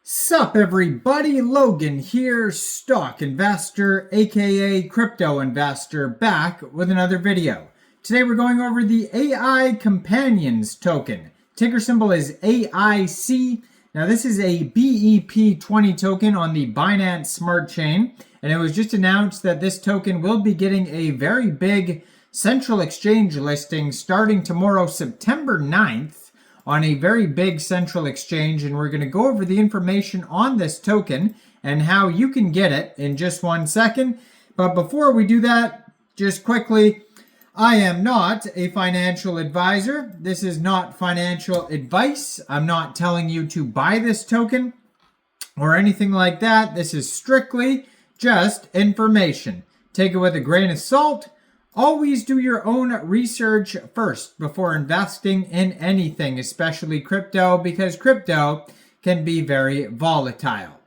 Sup everybody, Logan here, stock investor aka crypto investor, back with another video. Today we're going over the AI Companions token. Ticker symbol is AIC. Now this is a BEP20 token on the Binance Smart Chain, and it was just announced that this token will be getting a very big central exchange listing starting tomorrow, September 9th. On a very big central exchange, and we're going to go over the information on this token and how you can get it in just 1 second. But before we do that, just quickly, I am not a financial advisor. This is not financial advice. I'm not telling you to buy this token or anything like that. This is strictly just information. Take it with a grain of salt. Always do your own research first before investing in anything, especially crypto, because crypto can be very volatile.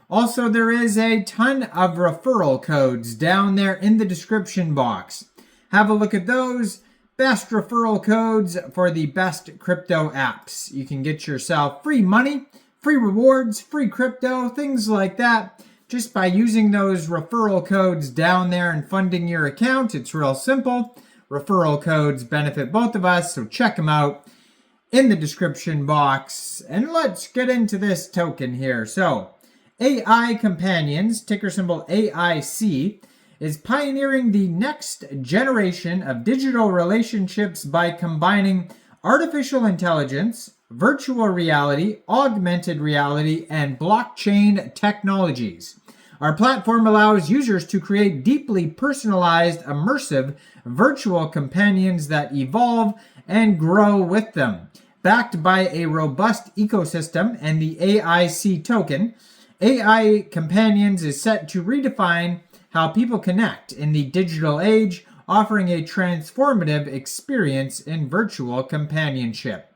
Also, there is a ton of referral codes down there in the description box. Have a look at those. Best referral codes for the best crypto apps. You can get yourself free money, free rewards, free crypto, things like that, just by using those referral codes down there and funding your account. It's real simple. Referral codes benefit both of us, so check them out in the description box. And let's get into this token here. So, AI Companions, ticker symbol AIC, is pioneering the next generation of digital relationships by combining artificial intelligence, virtual reality, augmented reality, and blockchain technologies. Our platform allows users to create deeply personalized, immersive virtual companions that evolve and grow with them. Backed by a robust ecosystem and the AIC token, AI Companions is set to redefine how people connect in the digital age, offering a transformative experience in virtual companionship.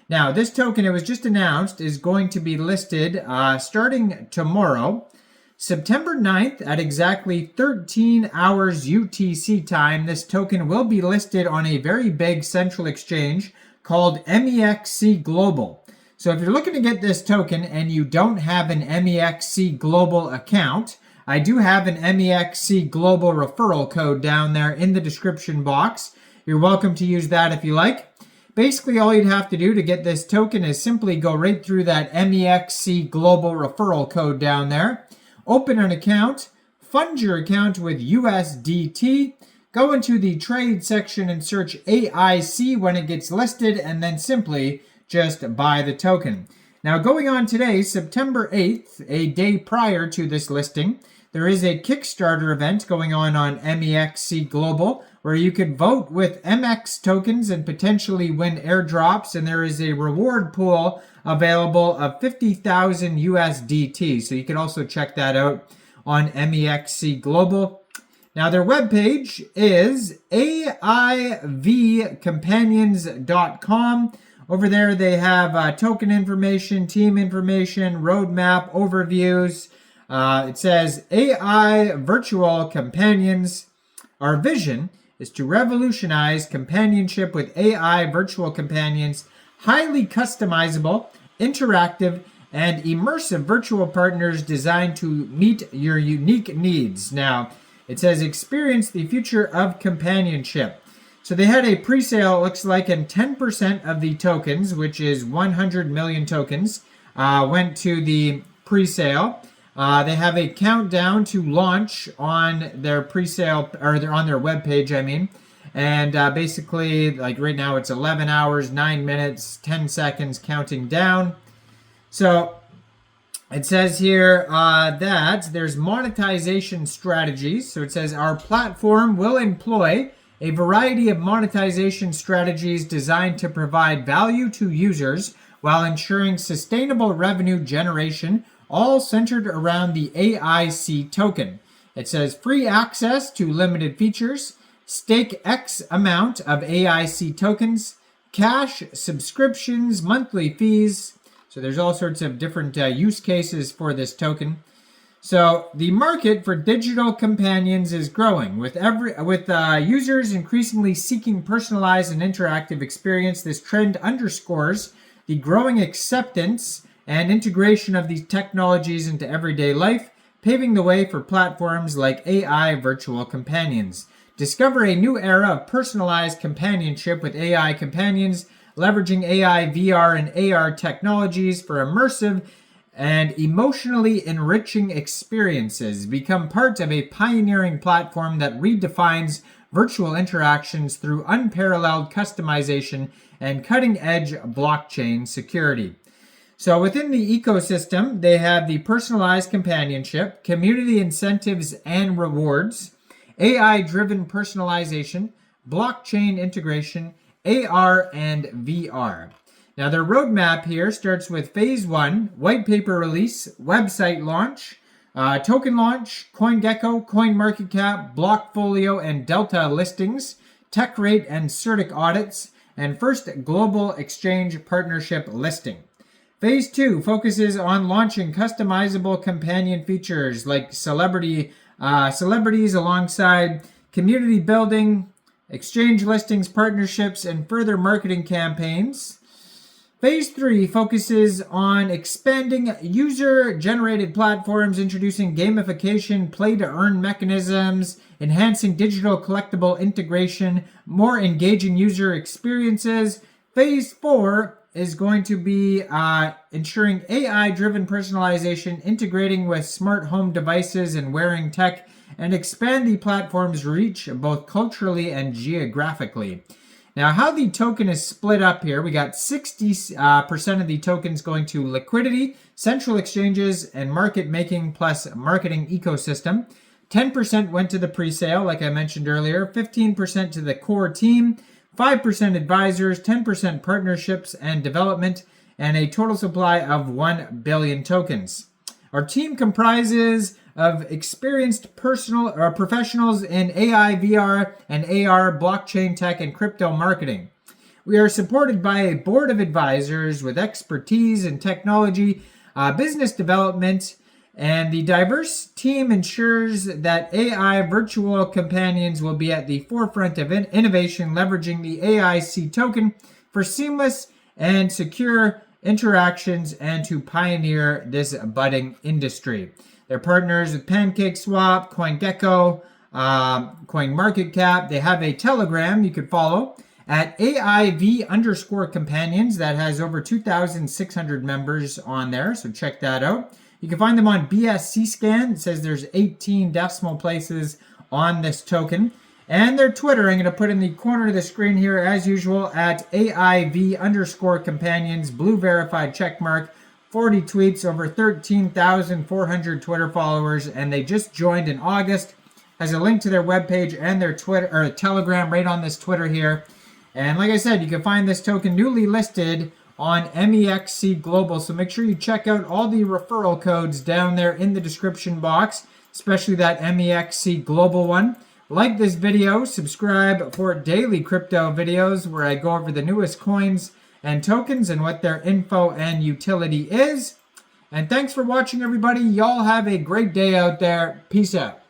Now, this token, it was just announced, is going to be listed starting tomorrow, September 9th at exactly 13 hours UTC time. This token will be listed on a very big central exchange called Mexc Global. So if you're looking to get this token and you don't have an Mexc Global account, I do have an Mexc Global referral code down there in the description box. You're welcome to use that if you like. Basically, all you'd have to do to get this token is simply go right through that Mexc Global referral code down there. Open an account, fund your account with USDT, go into the trade section and search AIC when it gets listed, and then simply just buy the token. Now, going on today, September 8th, a day prior to this listing, there is a Kickstarter event going on Mexc Global where you could vote with MX tokens and potentially win airdrops, and there is a reward pool available of 50,000 USDT. So you can also check that out on Mexc Global. Now their webpage is aivcompanions.com. Over there they have token information, team information, roadmap, overviews. It says AI Virtual Companions. Our vision is to revolutionize companionship with AI virtual companions, highly customizable, interactive, and immersive virtual partners designed to meet your unique needs. Now, it says experience the future of companionship. So they had a pre-sale, it looks like, and 10% of the tokens, which is 100 million tokens, went to the pre-sale. They have a countdown to launch on their pre-sale, or they're on their webpage, I mean. And basically, like right now, it's 11 hours, 9 minutes, 10 seconds counting down. So it says here that there's monetization strategies. So it says our platform will employ a variety of monetization strategies designed to provide value to users while ensuring sustainable revenue generation, all centered around the AIC token. It says free access to limited features, stake X amount of AIC tokens, cash, subscriptions, monthly fees. So there's all sorts of different use cases for this token. So the market for digital companions is growing with users increasingly seeking personalized and interactive experience. This trend underscores the growing acceptance and integration of these technologies into everyday life, paving the way for platforms like AI virtual companions. Discover a new era of personalized companionship with AI companions, leveraging AI, VR, and AR technologies for immersive and emotionally enriching experiences. Become part of a pioneering platform that redefines virtual interactions through unparalleled customization and cutting-edge blockchain security. So within the ecosystem, they have the personalized companionship, community incentives and rewards, AI-driven personalization, blockchain integration, AR, and VR. Now their roadmap here starts with phase 1, white paper release, website launch, token launch, CoinGecko, CoinMarketCap, Blockfolio, and Delta listings, tech rate and CertiK audits, and first global exchange partnership listing. Phase 2 focuses on launching customizable companion features like celebrities alongside community building, exchange listings, partnerships, and further marketing campaigns. Phase 3 focuses on expanding user-generated platforms, introducing gamification, play-to-earn mechanisms, enhancing digital collectible integration, more engaging user experiences. Phase 4 is going to be ensuring AI-driven personalization, integrating with smart home devices and wearing tech, and expand the platform's reach both culturally and geographically. Now, how the token is split up here, we got 60% of the tokens going to liquidity, central exchanges, and market making plus marketing ecosystem. 10% went to the presale, like I mentioned earlier, 15% to the core team, 5% advisors, 10% partnerships and development, and a total supply of 1 billion tokens. Our team comprises of experienced professionals in AI, VR, and AR, blockchain tech, and crypto marketing. We are supported by a board of advisors with expertise in technology, business development, and the diverse team ensures that AI virtual companions will be at the forefront of innovation, leveraging the AIC token for seamless and secure interactions and to pioneer this budding industry. They're partners with Pancakeswap, CoinGecko, CoinMarketCap. They have a Telegram you could follow at AIV_companions that has over 2,600 members on there, so check that out. You can find them on BSC Scan. It says there's 18 decimal places on this token. And their Twitter, I'm going to put in the corner of the screen here, as usual, at AIV_companions, blue verified checkmark, 40 tweets, over 13,400 Twitter followers, and they just joined in August. Has a link to their webpage and their Twitter or Telegram right on this Twitter here. And like I said, you can find this token newly listed on Mexc Global. So make sure you check out all the referral codes down there in the description box, especially that Mexc Global one. Like this video, subscribe for daily crypto videos where I go over the newest coins and tokens and what their info and utility is. And thanks for watching, everybody. Y'all have a great day out there. Peace out.